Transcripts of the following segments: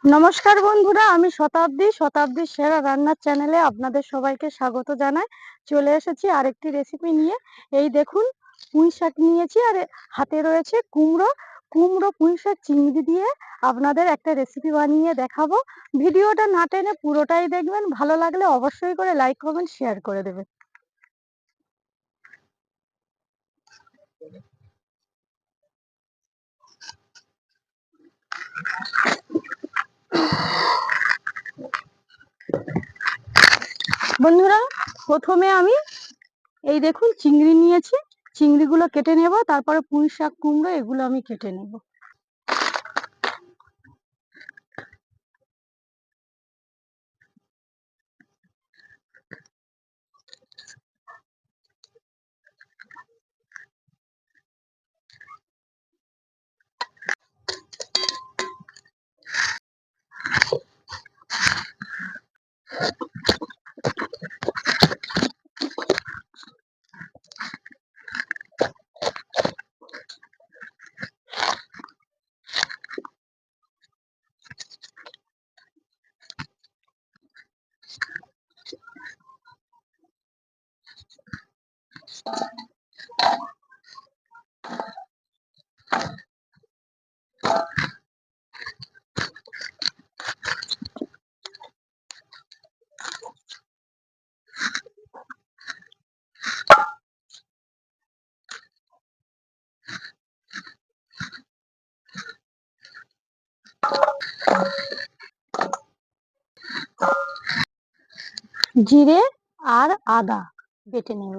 নমস্কার বন্ধুরা, আমি শতাব্দী সেরা রান্নার চ্যানেলে আপনাদের সবাইকে স্বাগত জানাই। চলে এসেছি আরেকটি রেসিপি নিয়ে। এই দেখুন, পুঁই শাক নিয়েছি আর হাতে রয়েছে কুমড়ো পুঁই শাক চিংড়ি দিয়ে আপনাদের একটা রেসিপি বানিয়ে দেখাবো। ভিডিওটা না টেনে পুরোটাই দেখবেন, ভালো লাগলে অবশ্যই করে লাইক কমেন্ট শেয়ার করে দেবেন। বন্ধুরা, প্রথমে আমি এই দেখুন চিংড়ি নিয়েছি, চিংড়িগুলো কেটে নেব, তারপরে পুঁই শাক কুমড়ো এগুলো আমি কেটে নেব। জিরে আর আদা বেটে নেব।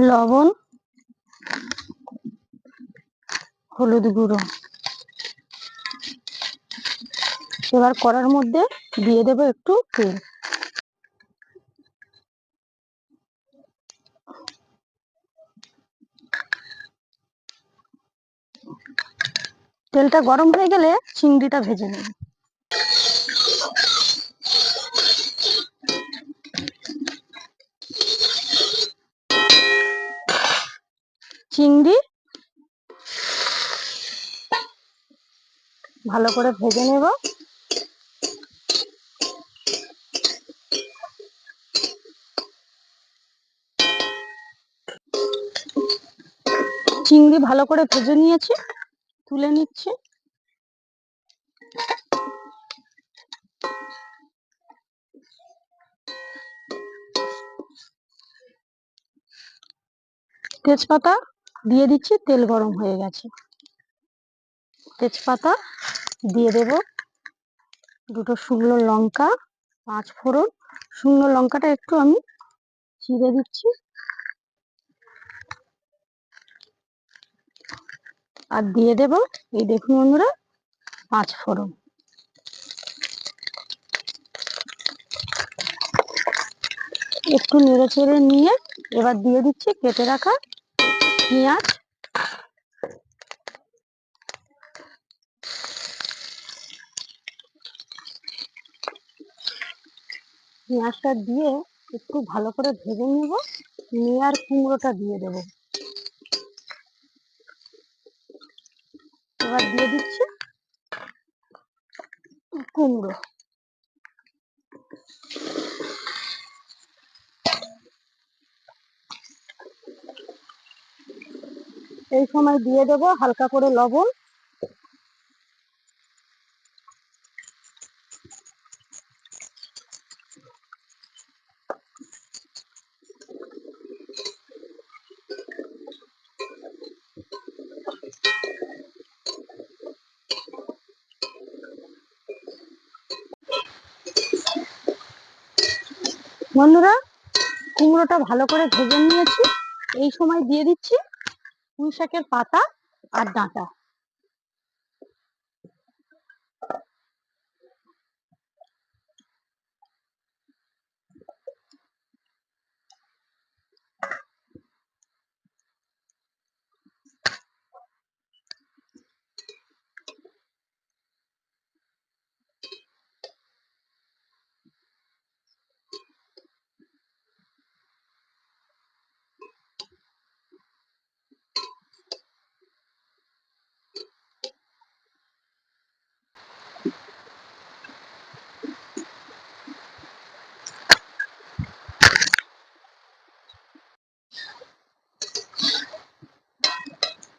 লবণ, হলুদ গুঁড়ো, এবার কড়ার মধ্যে দিয়ে দেব একটু তেল। তেলটা গরম হয়ে গেলে চিংড়িটা ভেজে নেব। চিংড়ি ভালো করে ভেজে নেব। চিংড়ি ভালো করে ভেজে নিয়েছি, তুলে নিচ্ছি। তেজপাতা দিয়ে দিচ্ছি, তেল গরম হয়ে গেছে। তেজপাতা দিয়ে দেব, দুটো শুকনো লঙ্কা, 5 ফোড়ন। শুকনো লঙ্কাটা একটু আমি চিড়ে দিচ্ছি, আর দিয়ে দেব এই দেখুন বন্ধুরা 5 ফোড়ন। একটু নেড়ে চেড়ে নিয়ে এবার দিয়ে দিচ্ছি কেটে রাখা পেঁয়াজ। পেঁয়াজটা দিয়ে একটু ভালো করে ভেজে নিব, নিয়ে আর কুমড়োটা দিয়ে দেব। এবার দিয়ে দিচ্ছি কুমড়ো। এই সময় দিয়ে দেব হালকা করে লবণ। বন্ধুরা, কুমড়োটা ভালো করে ভেজে নিয়েছি। এই সময় দিয়ে দিচ্ছি পুঁই শাকের পাতা আর ডাঁটা।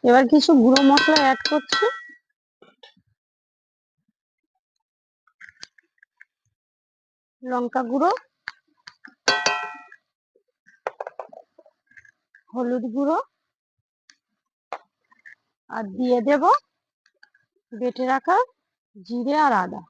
এবার কিছু গুঁড়ো মশলা অ্যাড করছি। লঙ্কা গুঁড়ো, হলুদ গুঁড়ো, আর দিয়ে দেব বেটে রাখা জিরে আর আদা।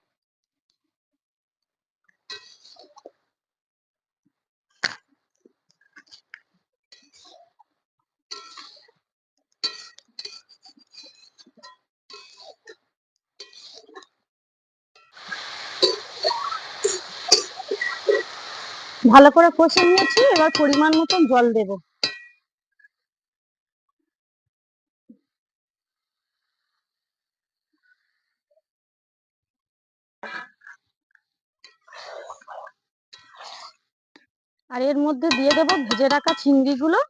ভালো করে কষে নিয়েছি, এবার পরিমাণ মতন জল দেব। আর এর মধ্যে দিয়ে দেব ভেজে রাখা চিংড়িগুলো।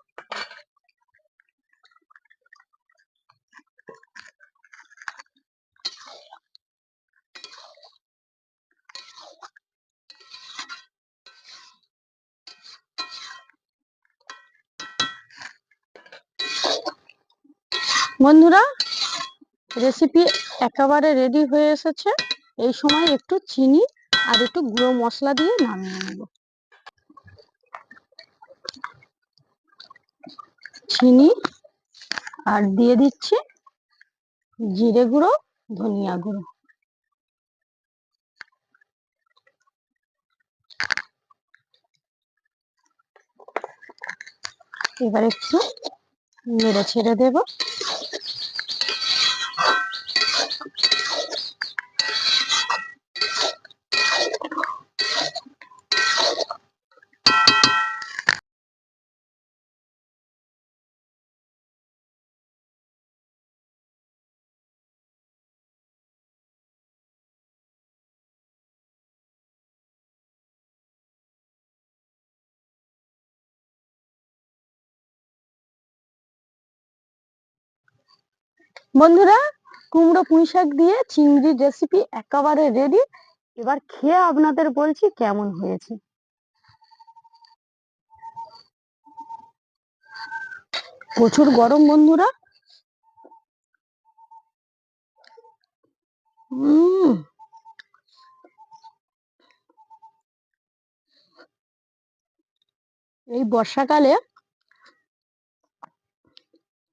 বন্ধুরা, রেসিপি একেবারে রেডি হয়ে এসেছে। এই সময় একটু চিনি আর একটু গুঁড়ো মশলা দিয়ে নামিয়ে নেব। চিনি আর দিয়ে দিচ্ছি জিরে গুঁড়ো, ধনিয়া গুঁড়ো। এবার একটু নেড়ে ছেড়ে দেব। বন্ধুরা, কুমড়ো পুঁই শাক দিয়ে চিংড়ির রেসিপি একেবারে রেডি। এবার খেয়ে আপনাদের বলছি কেমন হয়েছে। প্রচুর গরম বন্ধুরা। এই বর্ষাকালে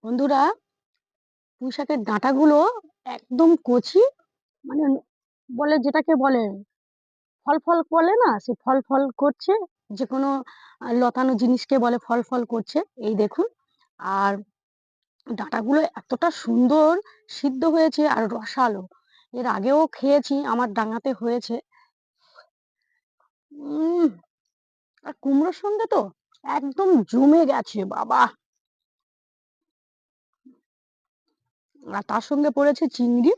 বন্ধুরা পুঁই শাকের ডাঁটাগুলো একদম কচি, মানে বলে যেটাকে বলে ফল ফল বলে না, সে ফল ফল করছে। যে কোনো লতানো জিনিসকে বলে ফল ফল করছে। এই দেখুন। আর ডাঁটাগুলো এতটা সুন্দর সিদ্ধ হয়েছে আর রসালো। এর আগেও খেয়েছি, আমার ডাঙাতে হয়েছে। উম আর কুমড়োর সঙ্গে তো একদম জমে গেছে বাবা। আর তার সঙ্গে পড়েছে চিংড়ি।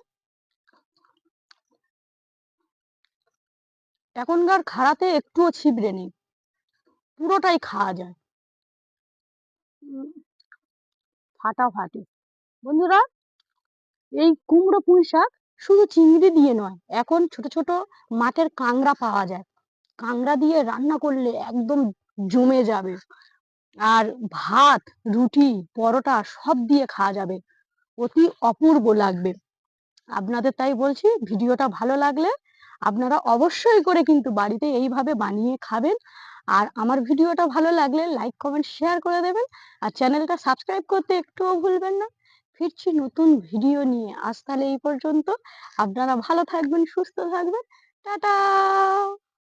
এখনকার খাড়াতে একটুও ছিবড়ে নেই, পুরোটাই খাওয়া যায়। উম, ফাটাফাটি। বন্ধুরা, এই কুমড়ো পুঁই শাক শুধু চিংড়ি দিয়ে নয়, এখন ছোট ছোট মাঠের কাঁংড়া পাওয়া যায়। কাঁংড়া দিয়ে রান্না করলে একদম জমে যাবে। আর ভাত, রুটি, পরোটা সব দিয়ে খাওয়া যাবে, অতি অপূর্ব লাগবে। আপনাদের তাই বলছি, ভিডিওটা ভালো লাগলে আপনারা অবশ্যই করে কিন্তু বাড়িতে এইভাবে বানিয়ে খাবেন। আর আমার ভিডিওটা ভালো লাগলে লাইক কমেন্ট শেয়ার করে দেবেন। আর চ্যানেলটা সাবস্ক্রাইব করতে একটুও ভুলবেন না। ফিরছি নতুন ভিডিও নিয়ে। আজ তাহলে এই পর্যন্ত। আপনারা ভালো থাকবেন, সুস্থ থাকবেন। টাটা।